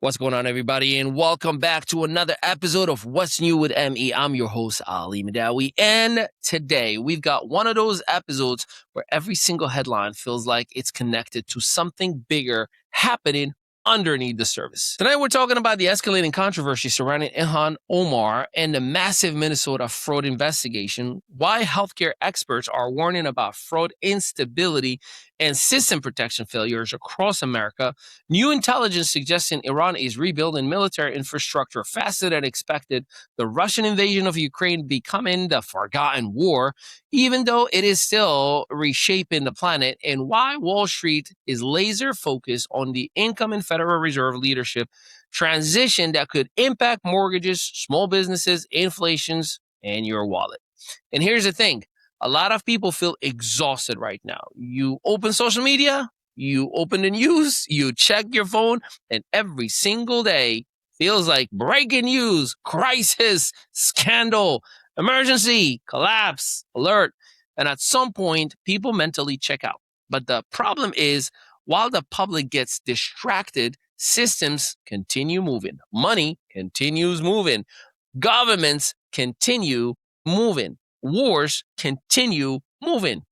What's going on, everybody, and welcome back to another episode of What's New with ME. I'm your host, Ali Mehdaoui, and today we've got one of those episodes where every single headline feels like it's connected to something bigger happening underneath the surface. Tonight, we're talking about the escalating controversy surrounding Ilhan Omar and the massive Minnesota fraud investigation, why healthcare experts are warning about fraud instability and system protection failures across America, new intelligence suggesting Iran is rebuilding military infrastructure faster than expected, the Russian invasion of Ukraine becoming the forgotten war, even though it is still reshaping the planet, and why Wall Street is laser focused on the incoming Federal Reserve leadership transition that could impact mortgages, small businesses, inflations, and your wallet. And here's the thing. A lot of people feel exhausted right now. You open social media, you open the news, you check your phone, and every single day feels like breaking news, crisis, scandal, emergency, collapse, alert. And at some point, people mentally check out. But the problem is, while the public gets distracted, systems continue moving. Money continues moving. Governments continue moving. Wars continue moving.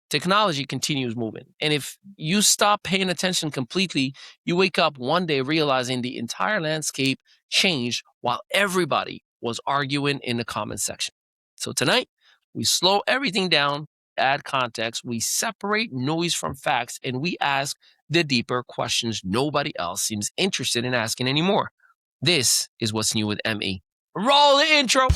Technology continues moving. And if you stop paying attention completely, you wake up one day realizing the entire landscape changed while everybody was arguing in the comment section. So tonight, we slow everything down, add context, we separate noise from facts, and we ask the deeper questions nobody else seems interested in asking anymore. This is What's New with ME. Roll the intro.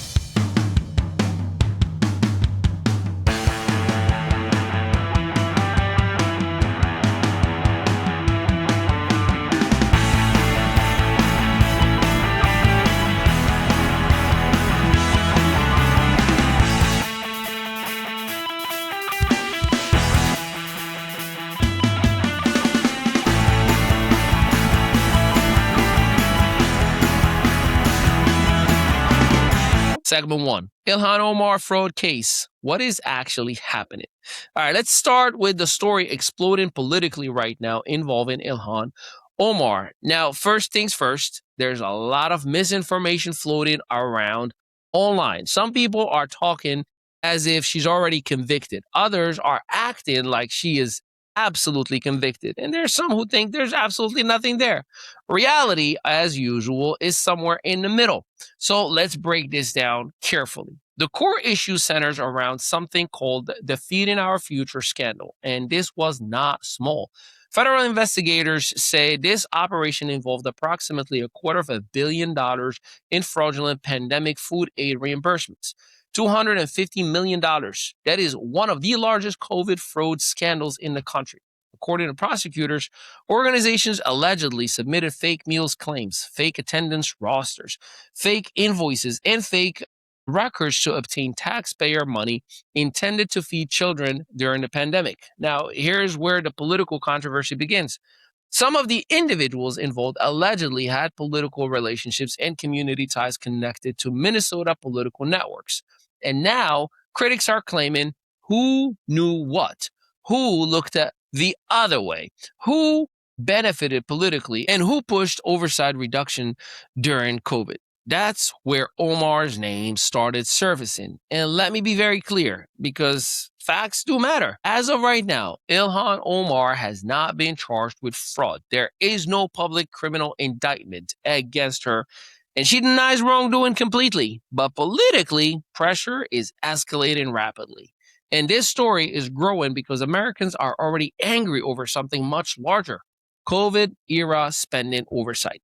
Segment 1, Ilhan Omar fraud case. What is actually happening? All right, let's start with the story exploding politically right now involving Ilhan Omar. Now, first things first, there's a lot of misinformation floating around online. Some people are talking as if she's already convicted. Others are acting like she is absolutely convicted. And there's some who think there's absolutely nothing there. Reality, as usual, is somewhere in the middle. So let's break this down carefully. The core issue centers around something called the Feeding Our Future scandal, and this was not small. Federal investigators say this operation involved approximately $250 million in fraudulent pandemic food aid reimbursements. $250 million. That is one of the largest COVID fraud scandals in the country. According to prosecutors, organizations allegedly submitted fake meals claims, fake attendance rosters, fake invoices, and fake records to obtain taxpayer money intended to feed children during the pandemic. Now, here's where the political controversy begins. Some of the individuals involved allegedly had political relationships and community ties connected to Minnesota political networks. And now critics are claiming who knew what, who looked at the other way, who benefited politically, and who pushed oversight reduction during COVID. That's where Omar's name started surfacing. And let me be very clear, because facts do matter. As of right now, Ilhan Omar has not been charged with fraud. There is no public criminal indictment against her, and she denies wrongdoing completely. But politically, pressure is escalating rapidly. And this story is growing because Americans are already angry over something much larger: COVID-era spending oversight.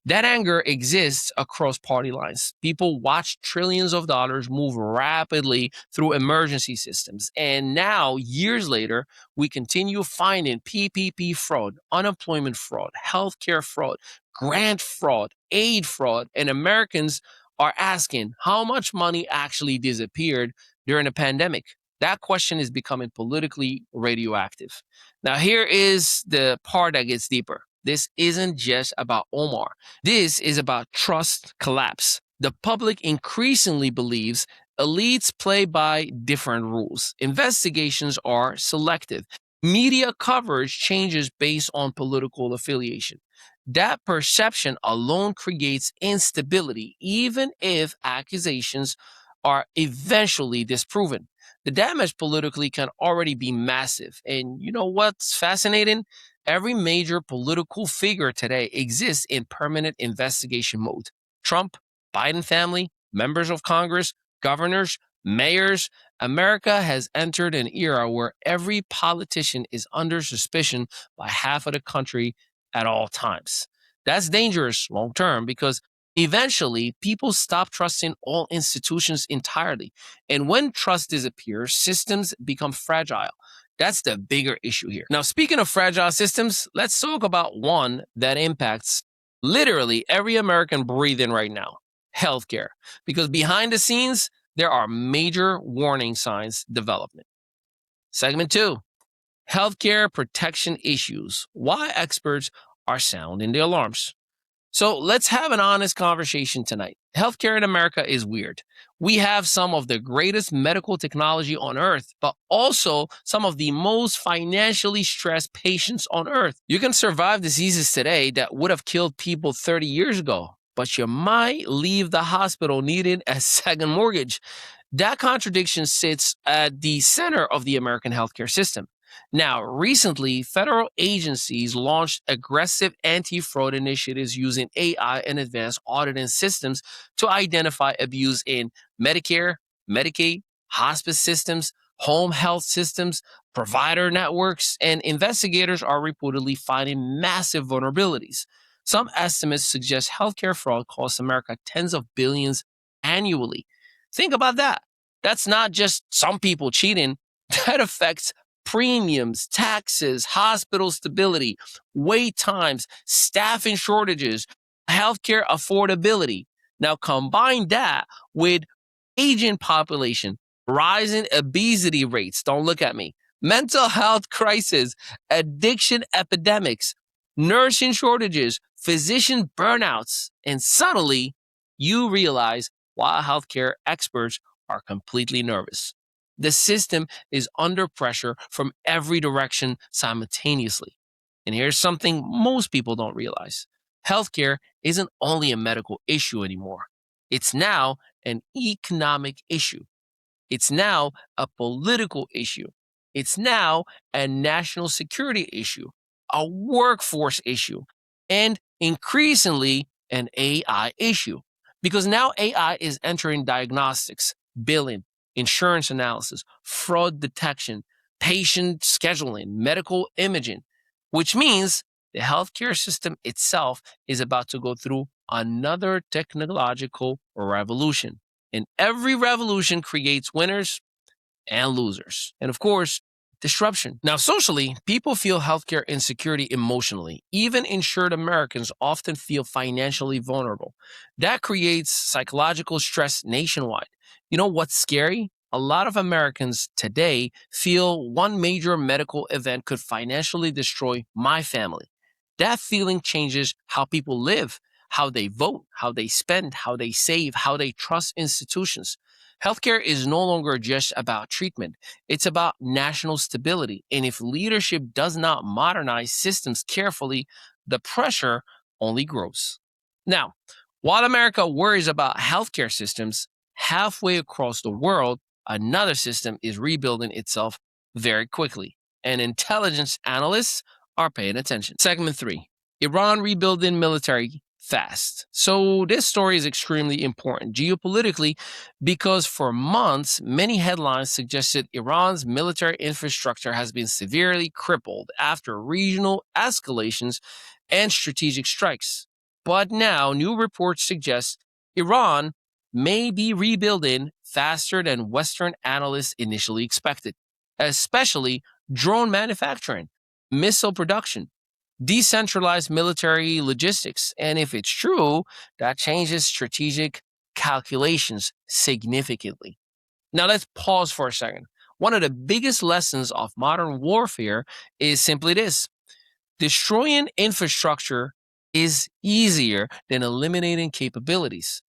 That anger exists across party lines. People watch trillions of dollars move rapidly through emergency systems. And now, years later, we continue finding PPP fraud, unemployment fraud, healthcare fraud, grant fraud, aid fraud. And Americans are asking how much money actually disappeared during the pandemic. That question is becoming politically radioactive. Now, here is the part that gets deeper. This isn't just about Omar. This is about trust collapse. The public increasingly believes elites play by different rules. Investigations are selective. Media coverage changes based on political affiliation. That perception alone creates instability, even if accusations are eventually disproven. The damage politically can already be massive. And you know what's fascinating? Every major political figure today exists in permanent investigation mode. Trump, Biden family, members of Congress, governors, mayors. America has entered an era where every politician is under suspicion by half of the country at all times. That's dangerous long term because eventually people stop trusting all institutions entirely. And when trust disappears, systems become fragile. That's the bigger issue here. Now, speaking of fragile systems, let's talk about one that impacts literally every American breathing right now: healthcare. Because behind the scenes, there are major warning signs developing. Segment two: healthcare protection issues. Why experts are sounding the alarms. So let's have an honest conversation tonight. Healthcare in America is weird. We have some of the greatest medical technology on earth, but also some of the most financially stressed patients on earth. You can survive diseases today that would have killed people 30 years ago, but you might leave the hospital needing a second mortgage. That contradiction sits at the center of the American healthcare system. Now, recently, federal agencies launched aggressive anti fraud initiatives using AI and advanced auditing systems to identify abuse in Medicare, Medicaid, hospice systems, home health systems, provider networks, and investigators are reportedly finding massive vulnerabilities. Some estimates suggest healthcare fraud costs America tens of billions annually. Think about that. That's not just some people cheating, that affects premiums, taxes, hospital stability, wait times, staffing shortages, healthcare affordability. Now, combine that with aging population, rising obesity rates, don't look at me, mental health crisis, addiction epidemics, nursing shortages, physician burnouts, and suddenly you realize why healthcare experts are completely nervous. The system is under pressure from every direction simultaneously. And here's something most people don't realize: healthcare isn't only a medical issue anymore, it's now an economic issue. It's now a political issue. It's now a national security issue, a workforce issue, and increasingly an AI issue. Because now AI is entering diagnostics, billing, insurance analysis, fraud detection, patient scheduling, medical imaging, which means the healthcare system itself is about to go through another technological revolution. And every revolution creates winners and losers. And of course, disruption. Now, socially, people feel healthcare insecurity emotionally. Even insured Americans often feel financially vulnerable. That creates psychological stress nationwide. You know what's scary? A lot of Americans today feel one major medical event could financially destroy my family. That feeling changes how people live, how they vote, how they spend, how they save, how they trust institutions. Healthcare is no longer just about treatment, it's about national stability. And if leadership does not modernize systems carefully, the pressure only grows. Now, while America worries about healthcare systems, halfway across the world, another system is rebuilding itself very quickly. And intelligence analysts are paying attention. Segment three: Iran rebuilding military fast. So, this story is extremely important geopolitically because for months, many headlines suggested Iran's military infrastructure has been severely crippled after regional escalations and strategic strikes. But now, new reports suggest Iran may be rebuilding faster than Western analysts initially expected, especially drone manufacturing, missile production, decentralized military logistics. And if it's true, that changes strategic calculations significantly. Now, let's pause for a second. One of the biggest lessons of modern warfare is simply this: destroying infrastructure is easier than eliminating capabilities.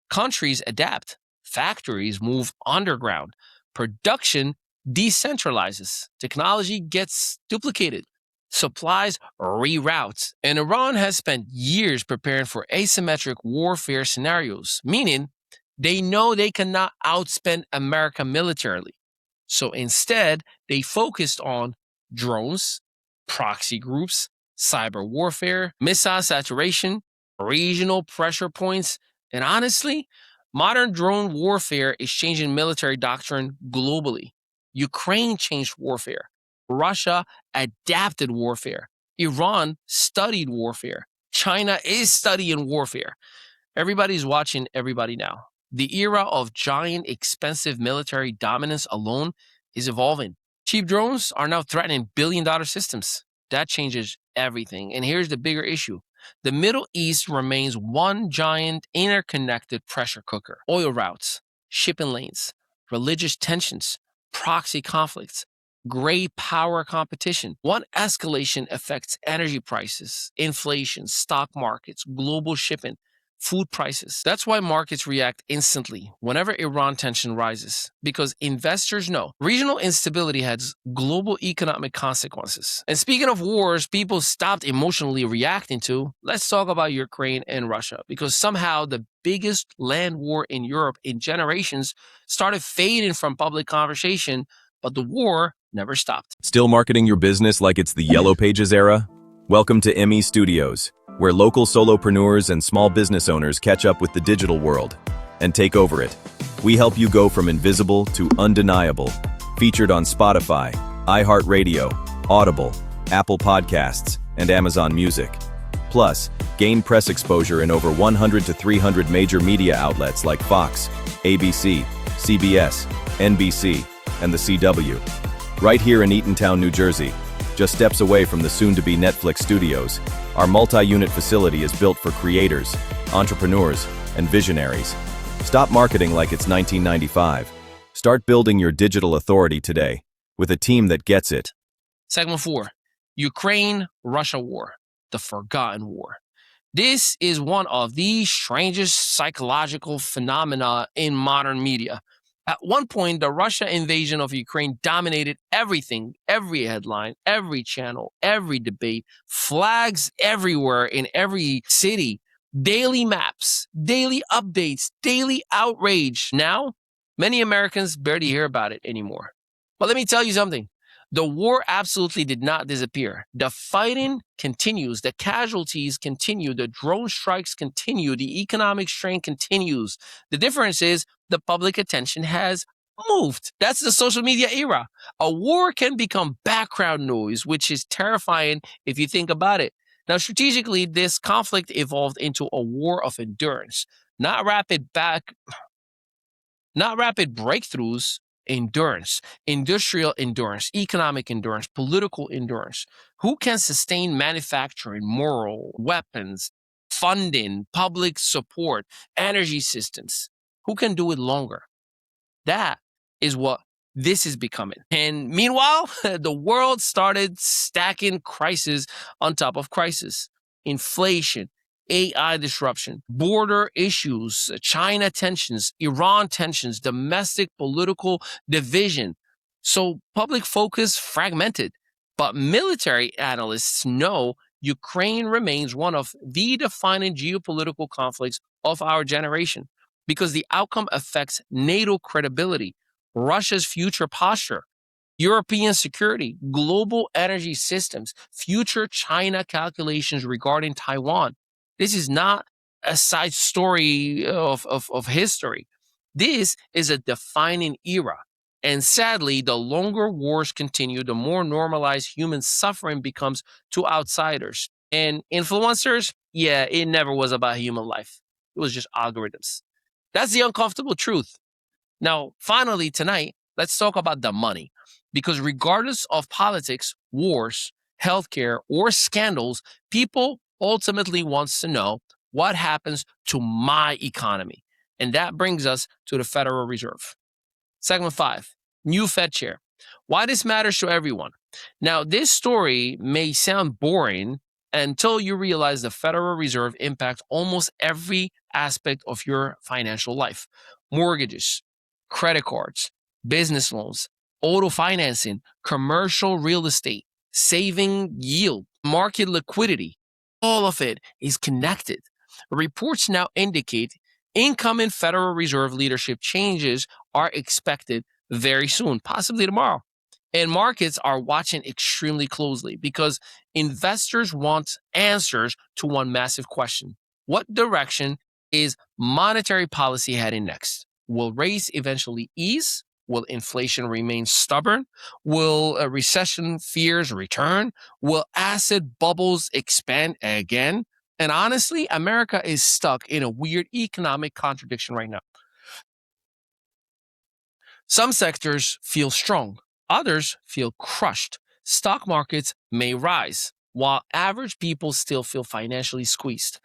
Countries adapt, factories move underground, production decentralizes, technology gets duplicated. supplies reroutes. And Iran has spent years preparing for asymmetric warfare scenarios, meaning they know they cannot outspend America militarily. So instead, they focused on drones, proxy groups, cyber warfare, missile saturation, regional pressure points, and honestly, modern drone warfare is changing military doctrine globally. Ukraine changed warfare. Russia adapted warfare. Iran studied warfare. China is studying warfare. Everybody's watching everybody now. The era of giant, expensive military dominance alone is evolving. Cheap drones are now threatening billion-dollar systems. That changes everything. And here's the bigger issue. The Middle East remains one giant interconnected pressure cooker. Oil routes, shipping lanes, religious tensions, proxy conflicts, gray power competition. One escalation affects energy prices, inflation, stock markets, global shipping, food prices. That's why markets react instantly whenever Iran tension rises, because investors know regional instability has global economic consequences. And speaking of wars people stopped emotionally reacting to, let's talk about Ukraine and Russia, because somehow the biggest land war in Europe in generations started fading from public conversation, but the war never stopped. Still marketing your business like it's the Yellow Pages era? Welcome to ME Studios, where local solopreneurs and small business owners catch up with the digital world and take over it. We help you go from invisible to undeniable. Featured on Spotify, iHeartRadio, Audible, Apple Podcasts, and Amazon Music. Plus, gain press exposure in over 100 to 300 major media outlets like Fox, ABC, CBS, NBC, and the CW. Right here in Eatontown, New Jersey, just steps away from the soon-to-be Netflix studios, our multi-unit facility is built for creators, entrepreneurs, and visionaries. Stop marketing like it's 1995. Start building your digital authority today with a team that gets it. Segment 4, Ukraine-Russia War, the Forgotten War. This is one of the strangest psychological phenomena in modern media. At one point, the Russia invasion of Ukraine dominated everything, every headline, every channel, every debate, flags everywhere in every city, daily maps, daily updates, daily outrage. Now, many Americans barely hear about it anymore. But let me tell you something. The war absolutely did not disappear. The fighting continues. The casualties continue. The drone strikes continue. The economic strain continues. The difference is the public attention has moved. That's the social media era. A war can become background noise, which is terrifying if you think about it. Now, strategically, this conflict evolved into a war of endurance, not rapid breakthroughs, endurance, industrial endurance, economic endurance, political endurance. Who can sustain manufacturing, moral, weapons, funding, public support, energy systems? Who can do it longer? That is what this is becoming. And meanwhile, the world started stacking crisis on top of crisis. Inflation, AI disruption, border issues, China tensions, Iran tensions, domestic political division. So public focus fragmented. But military analysts know Ukraine remains one of the defining geopolitical conflicts of our generation because the outcome affects NATO credibility, Russia's future posture, European security, global energy systems, future China calculations regarding Taiwan. This is not a side story of history. This is a defining era. And sadly, the longer wars continue, the more normalized human suffering becomes to outsiders. And influencers, yeah, it never was about human life. It was just algorithms. That's the uncomfortable truth. Now, finally, tonight, let's talk about the money. Because regardless of politics, wars, healthcare, or scandals, people ultimately wants to know what happens to my economy. And that brings us to the Federal Reserve. Segment 5, new Fed chair. Why this matters to everyone. Now, this story may sound boring until you realize the Federal Reserve impacts almost every aspect of your financial life. Mortgages, credit cards, business loans, auto financing, commercial real estate, saving yield, market liquidity. All of it is connected. Reports now indicate incoming Federal Reserve leadership changes are expected very soon, possibly tomorrow. And markets are watching extremely closely because investors want answers to one massive question. What direction is monetary policy heading next? Will rates eventually ease? Will inflation remain stubborn? Will recession fears return? Will asset bubbles expand again? And honestly, America is stuck in a weird economic contradiction right now. Some sectors feel strong, others feel crushed. Stock markets may rise, while average people still feel financially squeezed.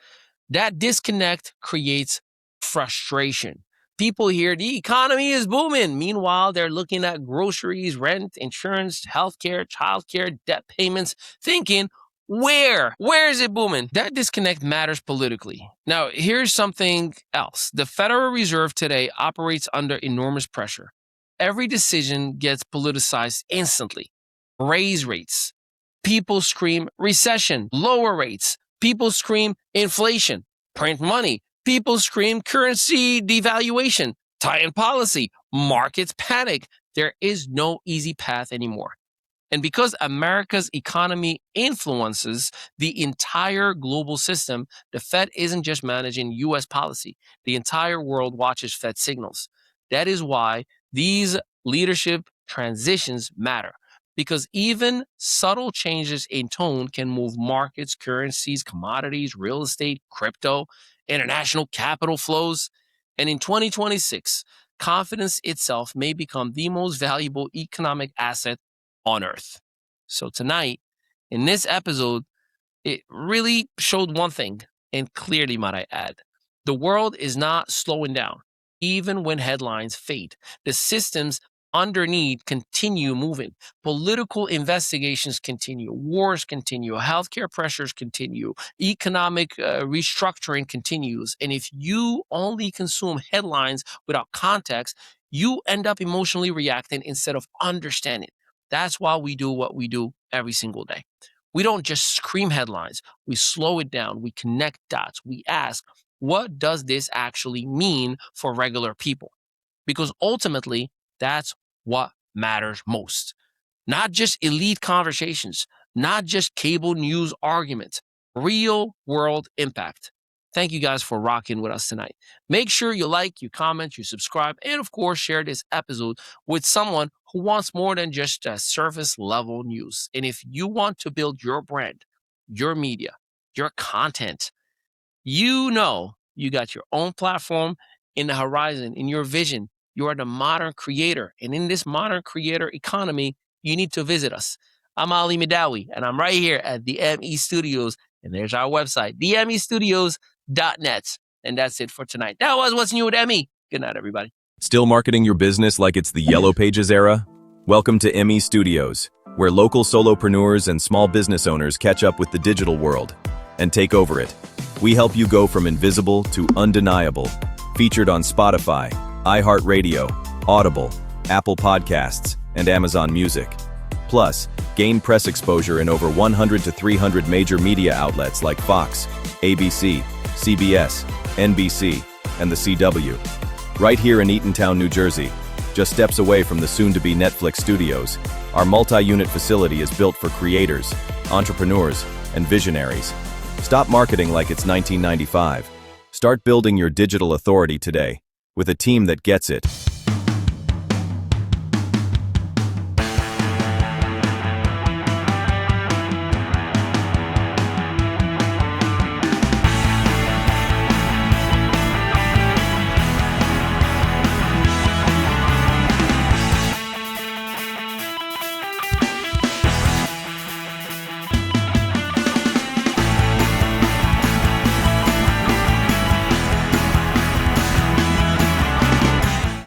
That disconnect creates frustration. People hear the economy is booming. Meanwhile, they're looking at groceries, rent, insurance, healthcare, childcare, debt payments, thinking, where? Where is it booming? That disconnect matters politically. Now, here's something else. The Federal Reserve today operates under enormous pressure. Every decision gets politicized instantly. Raise rates. People scream recession. Lower rates. People scream inflation. Print money. People scream currency devaluation. Tighten policy. Markets panic. There is no easy path anymore. And because America's economy influences the entire global system, the Fed isn't just managing US policy. The entire world watches Fed signals. That is why these leadership transitions matter. Because even subtle changes in tone can move markets, currencies, commodities, real estate, crypto, international capital flows. And in 2026, confidence itself may become the most valuable economic asset on earth. So tonight, in this episode, it really showed one thing, and clearly, might I add. The world is not slowing down, even when headlines fade. The systems underneath continue moving. Political investigations continue, wars continue, healthcare pressures continue, economic restructuring continues. And if you only consume headlines without context, you end up emotionally reacting instead of understanding. That's why we do what we do every single day. We don't just scream headlines. We slow it down. We connect dots. We ask, what does this actually mean for regular people? Because ultimately, that's what matters most. Not just elite conversations, not just cable news arguments, real world impact. Thank you guys for rocking with us tonight. Make sure you like, you comment, you subscribe, and of course, share this episode with someone who wants more than just surface level news. And if you want to build your brand, your media, your content, you know you got your own platform in the horizon, in your vision. You are the modern creator. And in this modern creator economy, you need to visit us. I'm Ali Mehdaoui, and I'm right here at the ME Studios. And there's our website, themestudios.net. And that's it for tonight. That was What's New with ME. Good night, everybody. Still marketing your business like it's the Yellow Pages era? Welcome to ME Studios, where local solopreneurs and small business owners catch up with the digital world and take over it. We help you go from invisible to undeniable. Featured on Spotify, iHeartRadio, Audible, Apple Podcasts, and Amazon Music. Plus, gain press exposure in over 100 to 300 major media outlets like Fox, ABC, CBS, NBC, and the CW. Right here in Eatontown, New Jersey, just steps away from the soon-to-be Netflix studios, our multi-unit facility is built for creators, entrepreneurs, and visionaries. Stop marketing like it's 1995. Start building your digital authority today with a team that gets it.